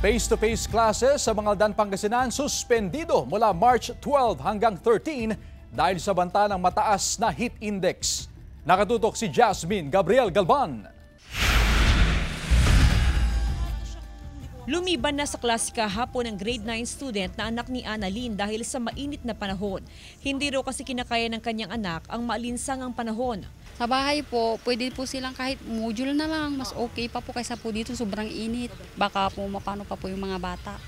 Face-to-face classes sa Mangaldan, Pangasinan suspendido mula March 12 hanggang 13 dahil sa banta ng mataas na heat index. Nakatutok si Jasmine Gabriel Galban. Lumiban na sa klase kahapon ang grade 9 student na anak ni Annalyn dahil sa mainit na panahon. Hindi raw kasi kinakaya ng kanyang anak ang maalinsangang panahon. Sa bahay po, pwede po silang kahit module na lang. Mas okay pa po kaysa po dito sobrang init. Baka po mapano pa po yung mga bata.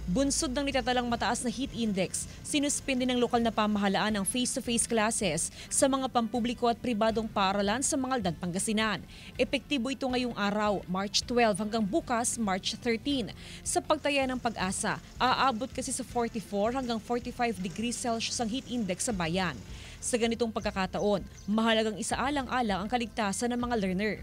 Bunsod ng nitatalang mataas na heat index, sinuspindi ng lokal na pamahalaan ang face-to-face classes sa mga pampubliko at pribadong paaralan sa Mangaldan, Pangasinan. Epektibo ito ngayong araw, March 12 hanggang bukas, March 13. Sa pagtaya ng Pag-asa, aabot kasi sa 44 hanggang 45 degrees Celsius ang heat index sa bayan. Sa ganitong pagkakataon, mahalagang isaalang-alang ang kaligtasan ng mga learner.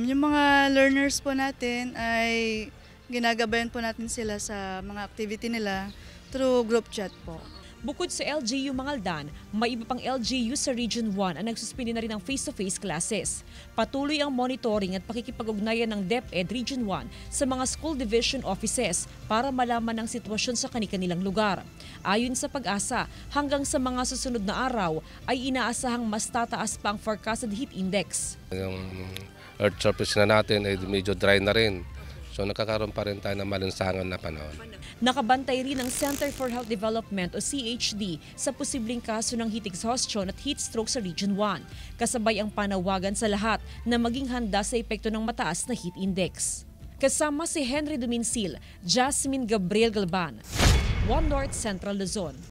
Yung mga learners po natin ay ginagabayan po natin sila sa mga activity nila through group chat po. Bukod sa LGU Mangaldan, may iba pang LGU sa Region 1 ang nagsuspindi na rin ng face-to-face classes. Patuloy ang monitoring at pakikipag-ugnayan ng DepEd Region 1 sa mga school division offices para malaman ang sitwasyon sa kani-kanilang lugar. Ayon sa Pag-asa, hanggang sa mga susunod na araw ay inaasahang mas tataas pa ang forecasted heat index. Yung earth surface na natin ay medyo dry na rin. So nakakaroon pa rin tayo ng malinsangan na panahon. Nakabantay rin ang Center for Health Development o CHD sa posibleng kaso ng heat exhaustion at heat stroke sa Region 1. Kasabay ang panawagan sa lahat na maging handa sa epekto ng mataas na heat index. Kasama si Henry Duminsil, Jasmine Gabriel Galban, One North Central Luzon.